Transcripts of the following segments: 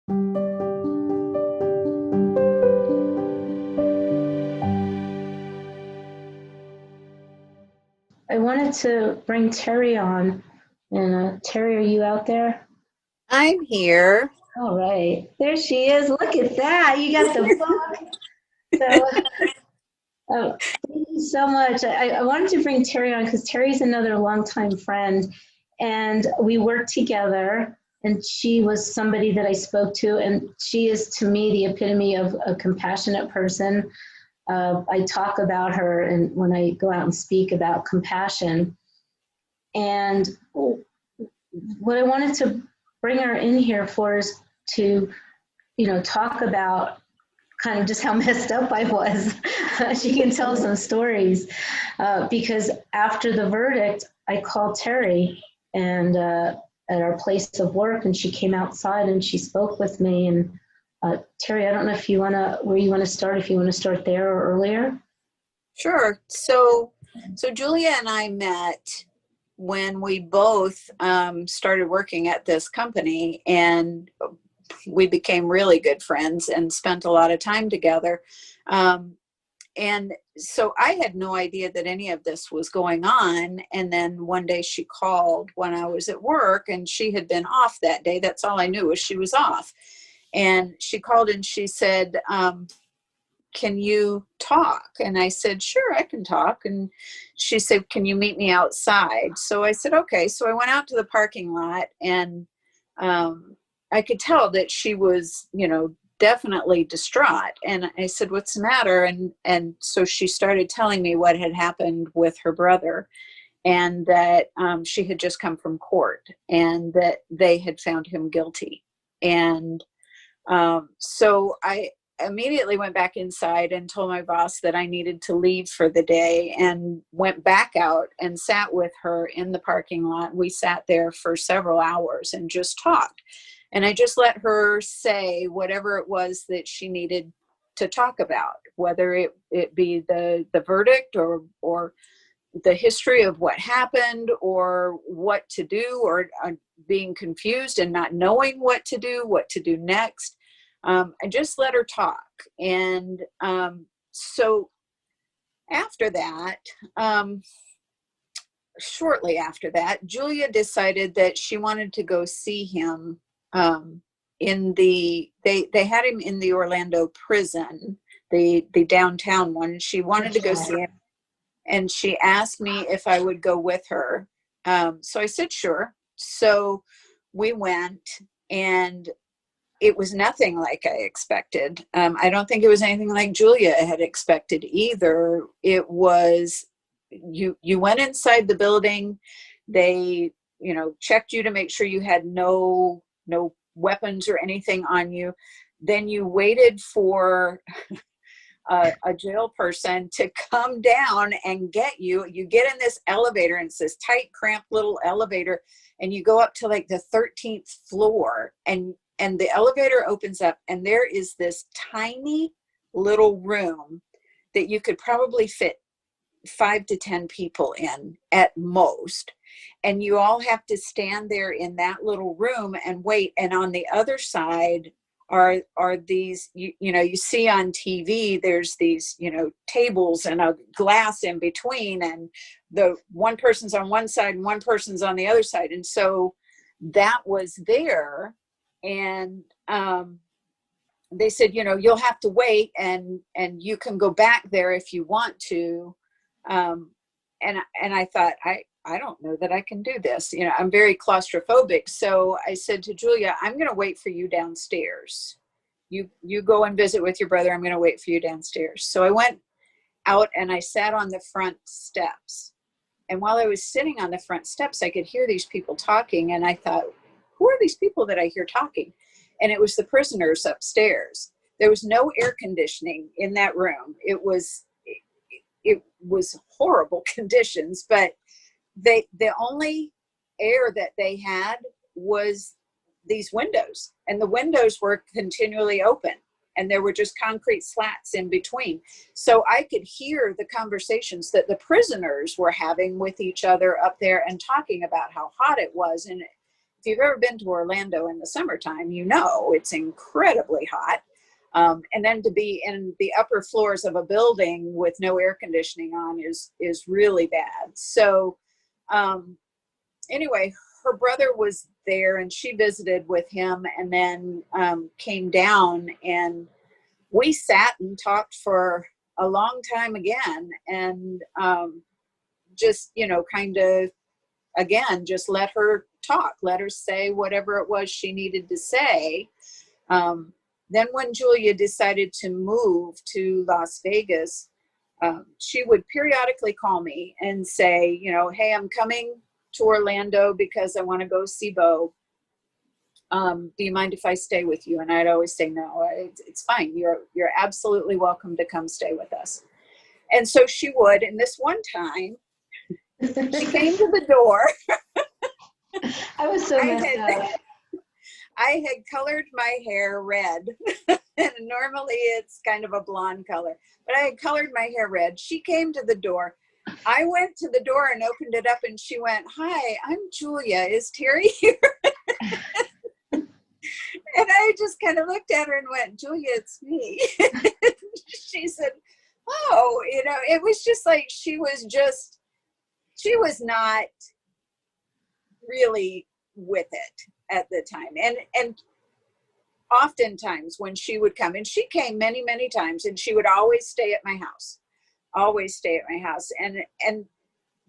I wanted to bring Terry on. And Terry, are you out there? I'm here. All right. There she is. Look at that. You got the book. So thank you so much. I wanted to bring Terry on because Terry's another longtime friend. And we worked together. And she was somebody that I spoke to. And she is, to me, the epitome of a compassionate person. I talk about her and when I go out and speak about compassion. And what I wanted to bring her in here for is to, talk about kind of just how messed up I was. She can tell some stories because after the verdict, I called Terry and at our place of work, and she came outside and she spoke with me. And Terry, I don't know if you where you want to start, if you want to start there or earlier. Sure. So Julia and I met when we both started working at this company, and we became really good friends and spent a lot of time together. And so I had no idea that any of this was going on. And then one day she called when I was at work, and she had been off that day. That's all I knew, was she was off. And she called and she said, can you talk? And I said, sure, I can talk. And she said, can you meet me outside? So I said, okay. So I went out to the parking lot, and I could tell that she was, definitely distraught. And I said, what's the matter? And so she started telling me what had happened with her brother, and that she had just come from court and that they had found him guilty. And so I immediately went back inside and told my boss that I needed to leave for the day, and went back out and sat with her in the parking lot. We sat there for several hours and just talked. And I just let her say whatever it was that she needed to talk about, whether it be the verdict or the history of what happened, or what to do, or being confused and not knowing what to do next. I just let her talk. And so after that, shortly after that, Julia decided that she wanted to go see him they had him in the Orlando prison, the downtown one. She wanted to go see him, and she asked me if I would go with her. So I said, sure. So we went, and it was nothing like I expected. I don't think it was anything like Julia had expected either. It was, you went inside the building. They, checked you to make sure you had no weapons or anything on you. Then you waited for a jail person to come down and get you. You get in this elevator, and it's this tight, cramped little elevator, and you go up to like the 13th floor, and the elevator opens up, and there is this tiny little room that you could probably fit 5 to 10 people in at most. And you all have to stand there in that little room and wait. And on the other side are these, you see on TV, there's these, tables and a glass in between, and the one person's on one side and one person's on the other side. And so that was there. And they said, you'll have to wait, and you can go back there if you want to. And I thought, I don't know that I can do this. I'm very claustrophobic. So I said to Julia, I'm going to wait for you downstairs. You go and visit with your brother. I'm going to wait for you downstairs. So I went out and I sat on the front steps. And while I was sitting on the front steps, I could hear these people talking. And I thought, who are these people that I hear talking? And it was the prisoners upstairs. There was no air conditioning in that room. It was horrible conditions, but the only air that they had was these windows, and the windows were continually open, and there were just concrete slats in between. So I could hear the conversations that the prisoners were having with each other up there, and talking about how hot it was. And you've ever been to Orlando in the summertime, you know it's incredibly hot. And then to be in the upper floors of a building with no air conditioning on is really bad. So anyway, her brother was there and she visited with him, and then came down, and we sat and talked for a long time again, and just, you know, kind of, again, just let her talk, let her say whatever it was she needed to say. Then when Julia decided to move to Las Vegas, she would periodically call me and say, you know, hey, I'm coming to Orlando because I want to go see Bo. Do you mind if I stay with you? And I'd always say, no, it's fine. You're absolutely welcome to come stay with us. And so she would. And this one time, she came to the door. I was so messed up. I had colored my hair red. And normally it's kind of a blonde color, but I had colored my hair red. She came to the door. I went to the door and opened it up, and she went, hi, I'm Julia. Is Terry here? And I just kind of looked at her and went, Julia, it's me. She said, oh, you know, it was just like, she was not really with it at the time. And oftentimes when she would come, and she came many, many times, and she would always stay at my house, And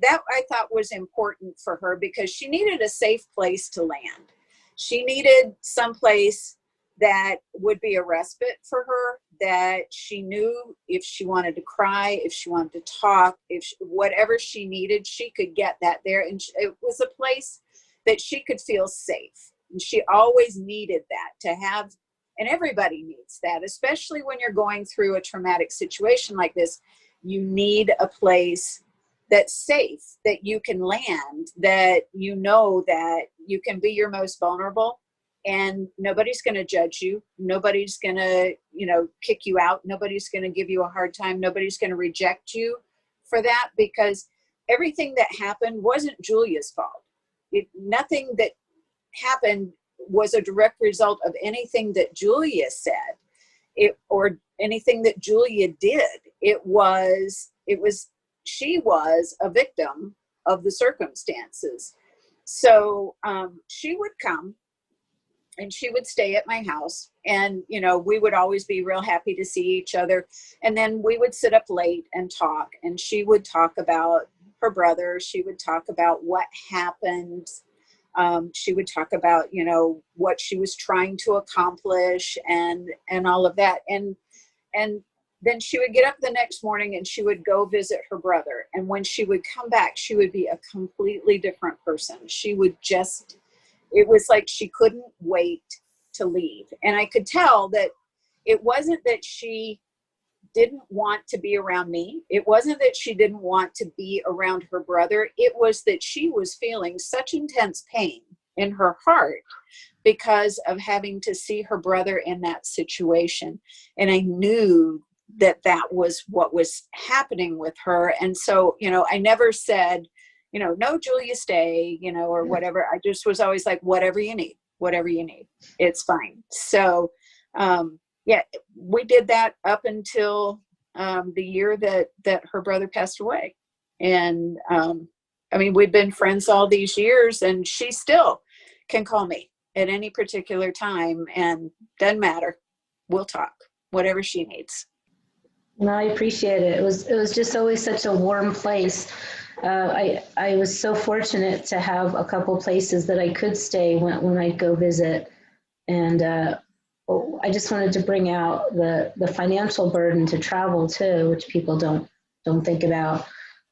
that I thought was important for her, because she needed a safe place to land. She needed someplace that would be a respite for her, that she knew if she wanted to cry, if she wanted to talk, whatever she needed, she could get that there. And it was a place that she could feel safe. And she always needed that to have, and everybody needs that, especially when you're going through a traumatic situation like this. You need a place that's safe, that you can land, that you know that you can be your most vulnerable, and nobody's going to judge you. Nobody's going to, you know, kick you out. Nobody's going to give you a hard time. Nobody's going to reject you for that, because everything that happened wasn't Julia's fault. Nothing that happened was a direct result of anything that Julia said, or anything that Julia did. She was a victim of the circumstances. So she would come and she would stay at my house, and, you know, we would always be real happy to see each other. And then we would sit up late and talk, and she would talk about her brother. She would talk about what happened. She would talk about, you know, what she was trying to accomplish, and all of that. And then she would get up the next morning and she would go visit her brother. And when she would come back, she would be a completely different person. It was like she couldn't wait to leave. And I could tell that it wasn't that she didn't want to be around me. It wasn't that she didn't want to be around her brother. It was that she was feeling such intense pain in her heart because of having to see her brother in that situation. And I knew that that was what was happening with her. And so, you know, I never said, you know, no, Julia, stay, you know, or whatever. I just was always like, whatever you need, it's fine. So, yeah, we did that up until the year that her brother passed away. And I mean, we've been friends all these years, and she still can call me at any particular time, and doesn't matter. We'll talk, whatever she needs. No, I appreciate it. It was just always such a warm place. I was so fortunate to have a couple places that I could stay when I go visit, and I just wanted to bring out the financial burden to travel too, which people don't think about.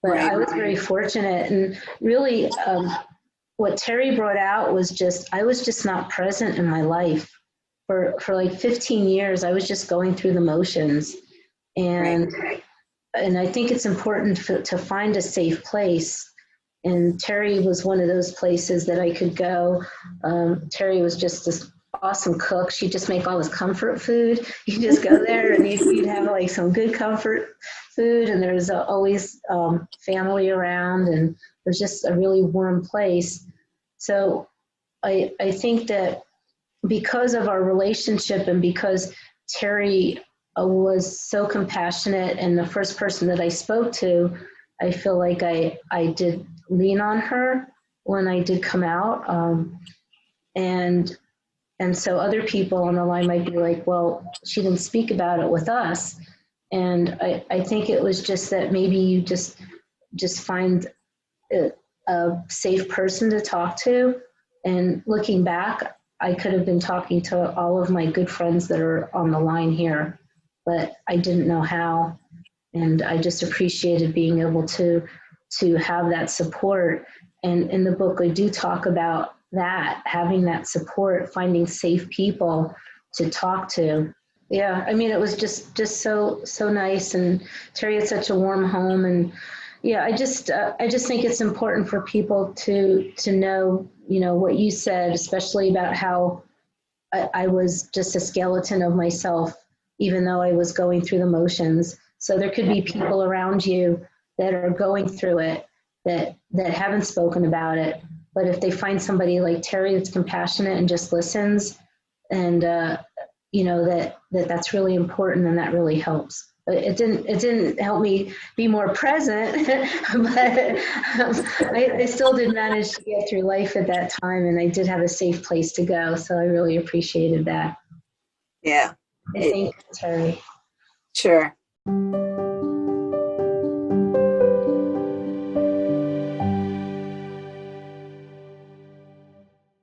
But right. I was very fortunate, and really, what Terry brought out was I was just not present in my life for like 15 years. I was just going through the motions. And I think it's important to find a safe place. And Terry was one of those places that I could go. Terry was just this awesome cook. She'd just make all this comfort food. You just go there and you'd have like some good comfort food. And there was always family around, and it was just a really warm place. So I think that because of our relationship and because Terry was so compassionate and the first person that I spoke to, I feel like I did lean on her when I did come out. And so other people on the line might be like, well, she didn't speak about it with us. And I think it was just that maybe you just find a safe person to talk to. And looking back, I could have been talking to all of my good friends that are on the line here, but I didn't know how. And I just appreciated being able to have that support. And in the book, I do talk about that, having that support, finding safe people to talk to. Yeah, I mean, it was just so nice. And Terry had such a warm home. And yeah, I just think it's important for people to know, you know, what you said, especially about how I was just a skeleton of myself, even though I was going through the motions. So there could be people around you that are going through it that haven't spoken about it. But if they find somebody like Terry that's compassionate and just listens, and you know, that's really important, and that really helps. It didn't help me be more present, but I still did manage to get through life at that time, and I did have a safe place to go. So I really appreciated that. Yeah. And thank you, Terry. Sure.